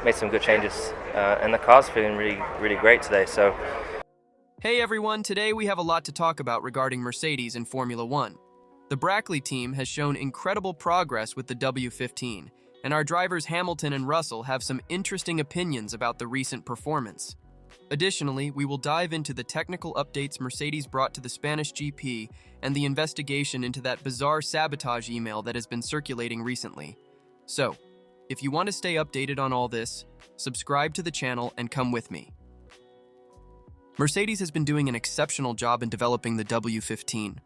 made some good changes, and the car's feeling really great today. So Hey everyone, today we have a lot to talk about regarding Mercedes in Formula One. The Brackley team has shown incredible progress with the W15, and our drivers Hamilton and Russell have some interesting opinions about the recent performance. Additionally, we will dive into the technical updates Mercedes brought to the Spanish GP and the investigation into that bizarre sabotage email that has been circulating recently. So, if you want to stay updated on all this, subscribe to the channel and come with me. Mercedes has been doing an exceptional job in developing the W15.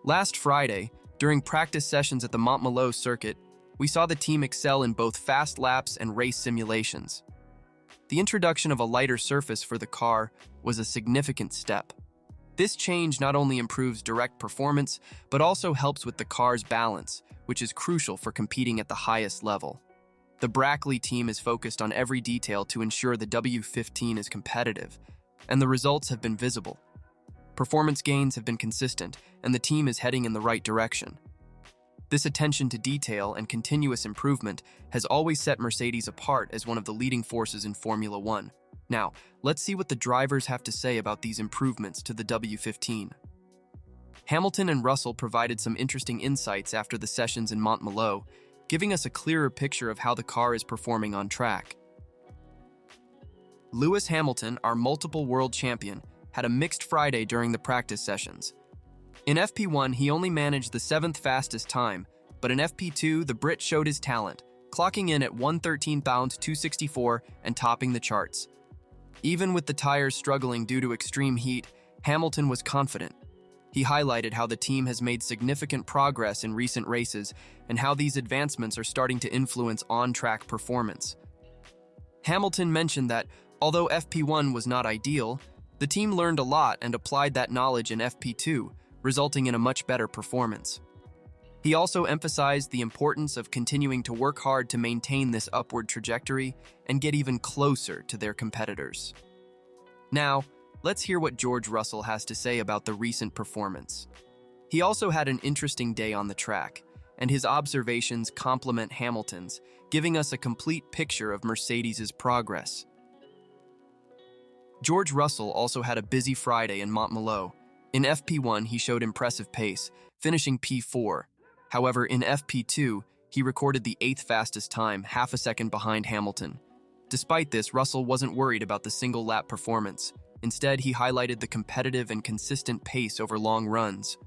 Last Friday, during practice sessions at the Montmeló circuit, we saw the team excel in both fast laps and race simulations. The introduction of a lighter surface for the car was a significant step. This change not only improves direct performance, but also helps with the car's balance, which is crucial for competing at the highest level. The Brackley team is focused on every detail to ensure the W15 is competitive, and the results have been visible. Performance gains have been consistent, and the team is heading in the right direction. This attention to detail and continuous improvement has always set Mercedes apart as one of the leading forces in Formula One. Now, let's see what the drivers have to say about these improvements to the W15. Hamilton and Russell provided some interesting insights after the sessions in Montmeló, giving us a clearer picture of how the car is performing on track. Lewis Hamilton, our multiple world champion, had a mixed Friday during the practice sessions. In FP1, he only managed the 7th fastest time, but in FP2, the Brit showed his talent, clocking in at 113 pounds 264 and topping the charts. Even with the tires struggling due to extreme heat, Hamilton was confident. He highlighted how the team has made significant progress in recent races and how these advancements are starting to influence on-track performance. Hamilton mentioned that, although FP1 was not ideal, the team learned a lot and applied that knowledge in FP2, resulting in a much better performance. He also emphasized the importance of continuing to work hard to maintain this upward trajectory and get even closer to their competitors. Now, let's hear what George Russell has to say about the recent performance. He also had an interesting day on the track, and his observations complement Hamilton's, giving us a complete picture of Mercedes' progress. George Russell also had a busy Friday in Montmeló. In FP1, he showed impressive pace, finishing P4. However, in FP2, he recorded the 8th fastest time, half a second behind Hamilton. Despite this, Russell wasn't worried about the single-lap performance. Instead, he highlighted the competitive and consistent pace over long runs.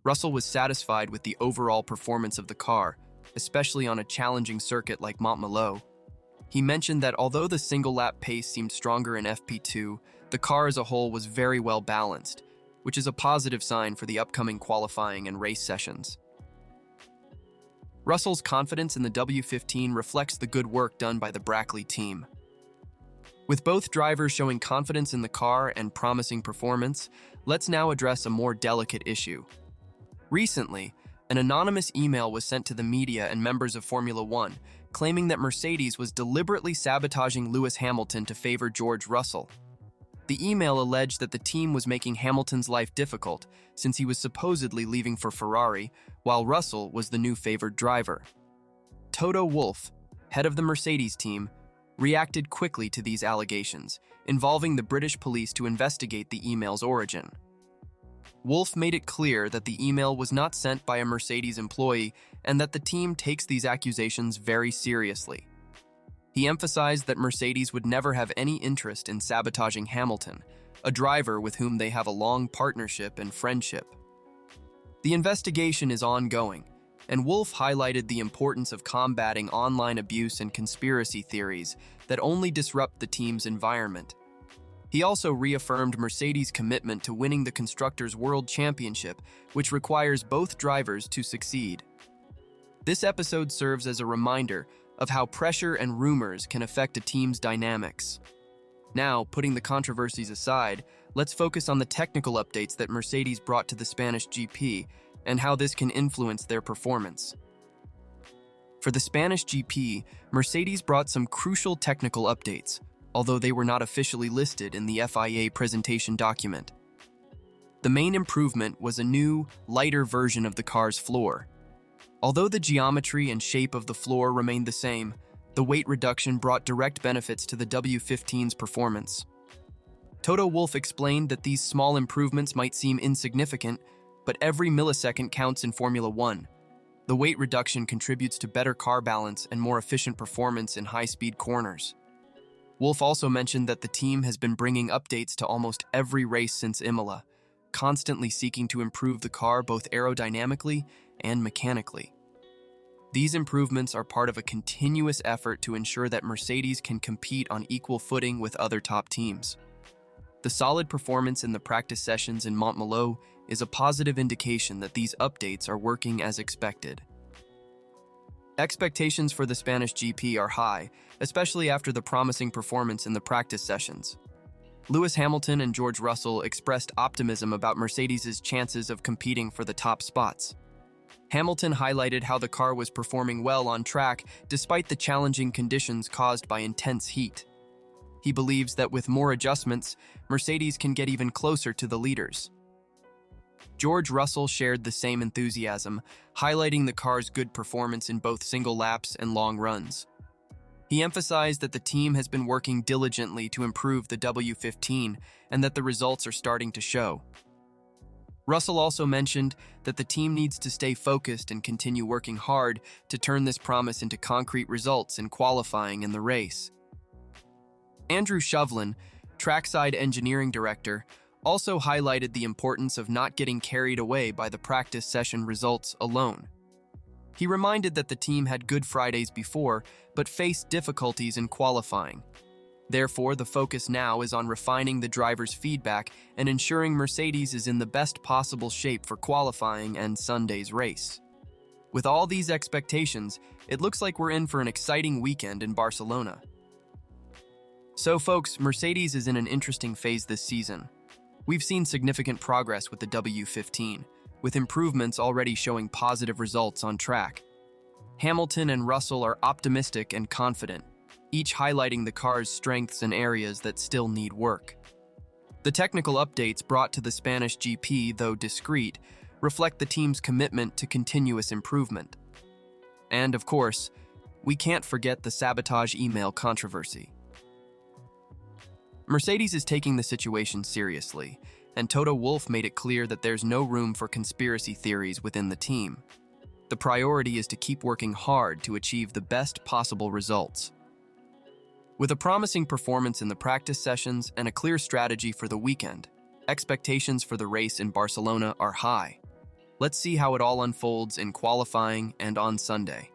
Russell was satisfied with the overall performance of the car, especially on a challenging circuit like Montmeló. He mentioned that although the single-lap pace seemed stronger in FP2, the car as a whole was very well balanced, which is a positive sign for the upcoming qualifying and race sessions. Russell's confidence in the W15 reflects the good work done by the Brackley team. With both drivers showing confidence in the car and promising performance, let's now address a more delicate issue. Recently, an anonymous email was sent to the media and members of Formula One, claiming that Mercedes was deliberately sabotaging Lewis Hamilton to favor George Russell. The email alleged that the team was making Hamilton's life difficult since he was supposedly leaving for Ferrari, while Russell was the new favored driver. Toto Wolff, head of the Mercedes team, reacted quickly to these allegations, involving the British police to investigate the email's origin. Wolff made it clear that the email was not sent by a Mercedes employee and that the team takes these accusations very seriously. He emphasized that Mercedes would never have any interest in sabotaging Hamilton, a driver with whom they have a long partnership and friendship. The investigation is ongoing, and Wolff highlighted the importance of combating online abuse and conspiracy theories that only disrupt the team's environment. He also reaffirmed Mercedes' commitment to winning the Constructors' World Championship, which requires both drivers to succeed. This episode serves as a reminder of how pressure and rumors can affect a team's dynamics. Now, putting the controversies aside, let's focus on the technical updates that Mercedes brought to the Spanish GP and how this can influence their performance. For the Spanish GP, Mercedes brought some crucial technical updates, although they were not officially listed in the FIA presentation document. The main improvement was a new, lighter version of the car's floor. Although the geometry and shape of the floor remained the same, the the weight reduction brought direct benefits to the W15's performance. Toto Wolff explained that these small improvements might seem insignificant, but every millisecond counts in Formula One. The weight reduction contributes to better car balance and more efficient performance in high-speed corners. Wolff also mentioned that the team has been bringing updates to almost every race since Imola, constantly seeking to improve the car both aerodynamically and mechanically. These improvements are part of a continuous effort to ensure that Mercedes can compete on equal footing with other top teams. The solid performance in the practice sessions in Montmeló is a positive indication that these updates are working as expected. Expectations for the Spanish GP are high, especially after the promising performance in the practice sessions. Lewis Hamilton and George Russell expressed optimism about Mercedes' chances of competing for the top spots. Hamilton highlighted how the car was performing well on track despite the challenging conditions caused by intense heat. He believes that with more adjustments, Mercedes can get even closer to the leaders. George Russell shared the same enthusiasm, highlighting the car's good performance in both single laps and long runs. He emphasized that the team has been working diligently to improve the W15 and that the results are starting to show. Russell also mentioned that the team needs to stay focused and continue working hard to turn this promise into concrete results in qualifying and the race. Andrew Shovlin, trackside engineering director, also highlighted the importance of not getting carried away by the practice session results alone. He reminded that the team had good Fridays before, but faced difficulties in qualifying. Therefore, the focus now is on refining the driver's feedback and ensuring Mercedes is in the best possible shape for qualifying and Sunday's race. With all these expectations, it looks like we're in for an exciting weekend in Barcelona. So folks, Mercedes is in an interesting phase this season. We've seen significant progress with the W15, with improvements already showing positive results on track. Hamilton and Russell are optimistic and confident, each highlighting the car's strengths and areas that still need work. The technical updates brought to the Spanish GP, though discreet, reflect the team's commitment to continuous improvement. And of course, we can't forget the Sabotage email controversy. Mercedes is taking the situation seriously, and Toto Wolff made it clear that there's no room for conspiracy theories within the team. The priority is to keep working hard to achieve the best possible results. With a promising performance in the practice sessions and a clear strategy for the weekend, expectations for the race in Barcelona are high. Let's see how it all unfolds in qualifying and on Sunday.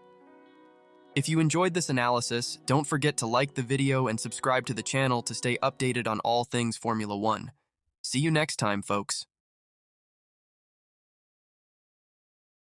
If you enjoyed this analysis, don't forget to like the video and subscribe to the channel to stay updated on all things Formula One. See you next time, folks.